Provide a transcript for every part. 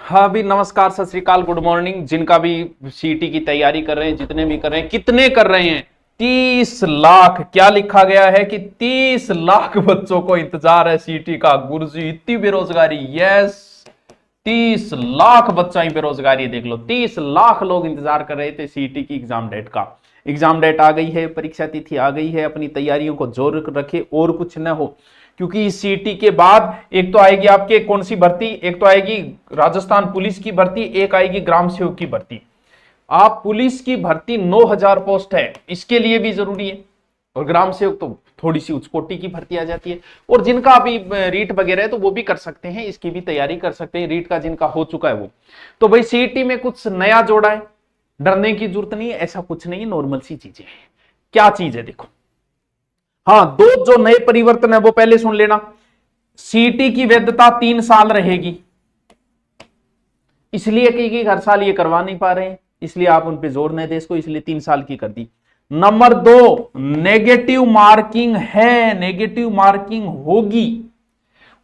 हाँ भी नमस्कार, सत श्री अकाल, गुड मॉर्निंग। जिनका भी सीटी की तैयारी कर रहे हैं, जितने भी कर रहे हैं, कितने कर रहे हैं? 30 लाख। क्या लिखा गया है कि 30 लाख बच्चों को इंतजार है सीटी का। गुरुजी इतनी बेरोजगारी। यस, 30 लाख बच्चा ही बेरोजगारी। देख लो, 30 लाख लोग इंतजार कर रहे थे सीटी की एग्जाम डेट का। एग्जाम डेट आ गई है, परीक्षा तिथि आ गई है। अपनी तैयारियों को जोर रखे और कुछ न हो, क्योंकि इस सीटी के बाद एक तो आएगी आपके कौन सी भर्ती, एक तो आएगी राजस्थान पुलिस की भर्ती, एक आएगी ग्राम सेवक की भर्ती। आप पुलिस की भर्ती 9,000 पोस्ट है, इसके लिए भी जरूरी है। और ग्राम सेवक तो थोड़ी सी उच्च कोटि की भर्ती आ जाती है। और जिनका अभी रीट वगैरह है तो वो भी कर सकते हैं, इसकी भी तैयारी कर सकते हैं, रीट का जिनका हो चुका है वो। तो भाई सीटी में कुछ नया जोड़ा है, डरने की जरूरत नहीं है। ऐसा कुछ नहीं है, नॉर्मल सी चीजें हैं। क्या चीज है देखो। हाँ, दो जो नए परिवर्तन है वो पहले सुन लेना। सीटी की वैधता 3 साल रहेगी, इसलिए कि हर साल ये करवा नहीं पा रहे हैं, इसलिए आप उन पे जोर नहीं दे इसको, इसलिए 3 साल की कर दी। नंबर 2, नेगेटिव मार्किंग है, नेगेटिव मार्किंग होगी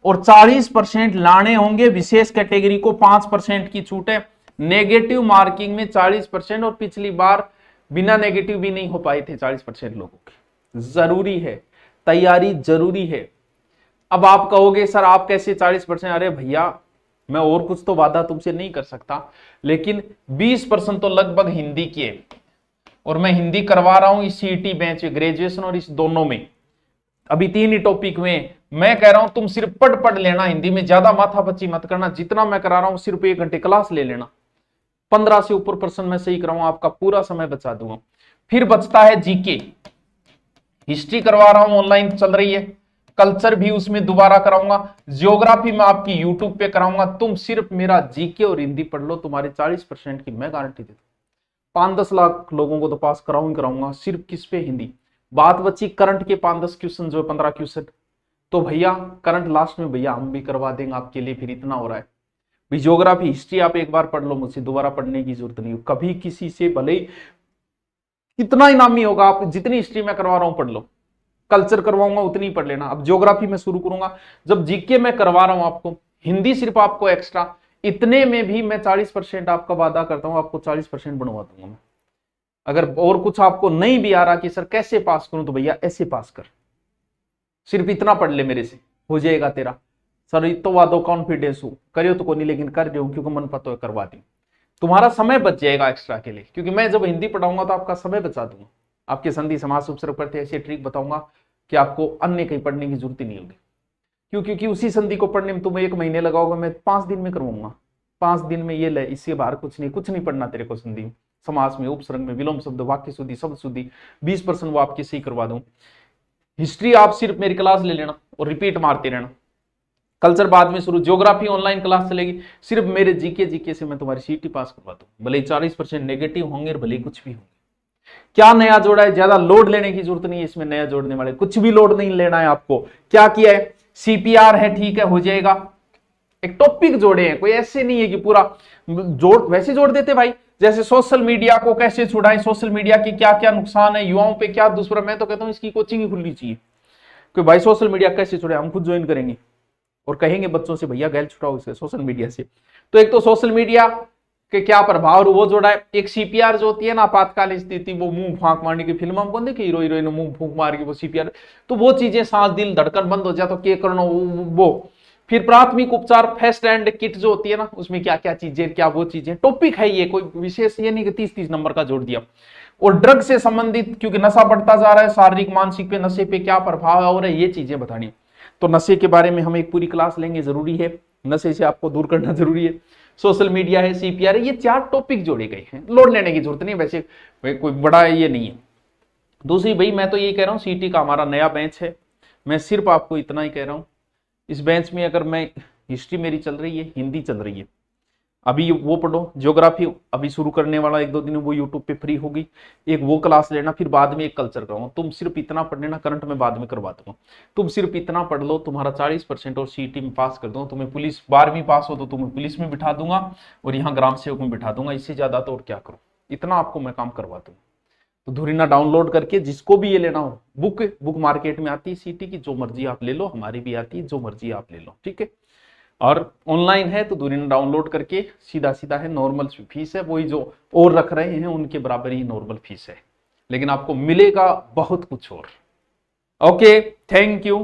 और 40% लाने होंगे। विशेष कैटेगरी को 5% की छूट है। नेगेटिव मार्किंग में 40%, और पिछली बार बिना नेगेटिव भी नहीं हो पाए थे 40% लोगों के। जरूरी है, तैयारी जरूरी है। अब आप कहोगे सर आप कैसे 40%? अरे भैया, मैं और कुछ तो वादा तुमसे नहीं कर सकता, लेकिन 20% तो लगभग हिंदी की है, और मैं हिंदी करवा रहा हूं इस सीईटी बैच, ग्रेजुएशन और इस दोनों में। अभी 3 ही टॉपिक में मैं कह रहा हूं तुम सिर्फ पढ़ लेना हिंदी में, ज्यादा माथापच्ची मत करना। जितना मैं करा रहा हूं सिर्फ 1 घंटे क्लास ले लेना। 15 से ऊपर प्रश्न मैं सही कराऊंगा, आपका पूरा समय बचा दूंगा। फिर बचता है जीके। हिस्ट्री करवा रहा हूं, ऑनलाइन चल रही है। कल्चर भी उसमें दोबारा कराऊंगा। ज्योग्राफी में आपकी यूट्यूब पे कराऊंगा। तुम सिर्फ मेरा जीके और हिंदी पढ़ लो, तुम्हारे 40% की मैं गारंटी देता हूं। 5-10 लाख लोगों को तो पास कराऊंगा, सिर्फ किस पे? हिंदी। बात बची करंट के 5-10 क्वेश्चन, जो 15 क्वेश्चन, तो भैया करंट लास्ट में भैया हम भी करवा देंगे आपके लिए। फिर इतना हो रहा है भाई, ज्योग्राफी हिस्ट्री आप एक बार पढ़ लो, मुझसे दोबारा पढ़ने की जरूरत नहीं हो कभी किसी से, भले ही कितना इनामी होगा, आप जितनी हिस्ट्री में करवा रहा हूं पढ़ लो। कल्चर करवाऊंगा उतनी पढ़ लेना। अब ज्योग्राफी में शुरू करूंगा, जब जीके में करवा रहा हूं आपको, हिंदी सिर्फ आपको एक्स्ट्रा, इतने में भी मैं 40% आपका वादा करता हूं, आपको 40% बनवा दूंगा मैं। अगर और कुछ आपको नहीं भी आ रहा कि सर कैसे पास करूं, तो भैया ऐसे पास कर, सिर्फ इतना पढ़ ले, मेरे से हो जाएगा तेरा। सर तो वादो कॉन्फिडेंस हो करियो तो को नहीं, लेकिन कर रहे हो क्योंकि मन पता है करवा दी। तुम्हारा समय बच जाएगा एक्स्ट्रा के लिए, क्योंकि मैं जब हिंदी पढ़ाऊंगा तो आपका समय बचा दूंगा। आपके संधि समास उपसर्ग प्रत्यय ऐसे ट्रिक बताऊंगा कि आपको अन्य कहीं पढ़ने की जरूरत ही नहीं होगी। क्यों? क्योंकि उसी संधि को पढ़ने में तुम्हें 1 महीने लगाओगे, मैं 5 दिन में करवाऊंगा। 5 दिन में ये ले, इससे बाहर कुछ नहीं पढ़ना तेरे को। संधि में, समास में, उपसर्ग में, विलोम शब्द, वाक्य शुद्धि, शब्द शुद्धि, 20% वो आपकी सही करवा दूं। हिस्ट्री आप सिर्फ मेरी क्लास ले लेना और रिपीट मारते रहना। कल्चर बाद में शुरू, ज्योग्राफी ऑनलाइन क्लास चलेगी, सिर्फ मेरे जीके से मैं तुम्हारी सीटी पास करवा दूं। भले 40% नेगेटिव होंगे और भले कुछ भी होंगे। क्या नया जोड़ा है? ज्यादा लोड लेने की जरूरत नहीं है इसमें। नया जोड़ने वाले कुछ भी लोड नहीं लेना है आपको। क्या किया है? सीपीआर है, ठीक है, हो जाएगा। एक टॉपिक जोड़े हैं, कोई ऐसे नहीं है कि पूरा जोड़, वैसे जोड़ देते भाई। जैसे सोशल मीडिया को कैसे छुड़ाएं, सोशल मीडिया की क्या क्या नुकसान है, युवाओं पे क्या दुष्प्रभाव। मैं तो कहता हूं इसकी कोचिंग ही खुलनी चाहिए कि भाई सोशल मीडिया कैसे छुड़ाए, हम खुद ज्वाइन करेंगे और कहेंगे बच्चों से भैया गैल छुड़ाओ इसे सोशल मीडिया से। तो एक तो सोशल मीडिया के क्या प्रभाव वो जोड़ा है। एक सीपीआर जो होती है ना, आपातकालीन स्थिति, वो मुंह फांक मारने की फिल्म हम कौन देखे, हीरो हीरोइन मुंह फूंक मार के वो सीपीआर, तो वो चीजें, सांस दिल धड़कन बंद हो जाए तो क्या करना वो। फिर प्राथमिक उपचार, फर्स्ट एड किट जो होती है ना, उसमें क्या क्या चीजें, क्या वो चीजें, टॉपिक है ये, कोई विशेष ये नहीं कि 30-30 नंबर का जोड़ दिया। और ड्रग से संबंधित, क्योंकि नशा बढ़ता जा रहा है, शारीरिक मानसिक पे नशे पे क्या प्रभाव है और ये चीजें बतानी। तो नशे के बारे में हम एक पूरी क्लास लेंगे, जरूरी है। नशे से आपको दूर करना जरूरी है। सोशल मीडिया है, सीपीआर है, ये 4 टॉपिक जोड़े गए हैं। लोड लेने की जरूरत नहीं, वैसे कोई बड़ा ये नहीं है। दूसरी भाई, मैं तो यही कह रहा हूँ, सीटी का हमारा नया बेंच है, मैं सिर्फ आपको इतना ही कह रहा हूँ। इस बेंच में अगर मैं, हिस्ट्री मेरी चल रही है, हिंदी चल रही है, अभी वो पढ़ो। ज्योग्राफी अभी शुरू करने वाला, 1-2 दिन वो यूट्यूब पे फ्री होगी, एक वो क्लास लेना। फिर बाद में एक कल्चर कराऊंगा। तुम सिर्फ इतना पढ़ लेना, करंट में बाद में करवा दूंगा। तुम सिर्फ इतना पढ़ लो, तुम्हारा 40% और सीटी में पास कर दूंगा। तुम्हें पुलिस 12वीं पास हो तो तुम्हें पुलिस में बिठा दूंगा और यहाँ ग्राम सेवक में बिठा दूंगा। इससे ज्यादा तो और क्या करूँ, इतना आपको मैं काम करवा दूंगा। तो धुरीना डाउनलोड करके जिसको भी ये लेना हो, बुक मार्केट में आती है सीटी की, जो मर्जी आप ले लो, हमारी भी आती है, जो मर्जी आप ले लो, ठीक है। और ऑनलाइन है तो दूरी डाउनलोड करके सीधा सीधा है, नॉर्मल फीस है, वही जो और रख रहे हैं उनके बराबर ही नॉर्मल फीस है, लेकिन आपको मिलेगा बहुत कुछ और। Okay, thank you.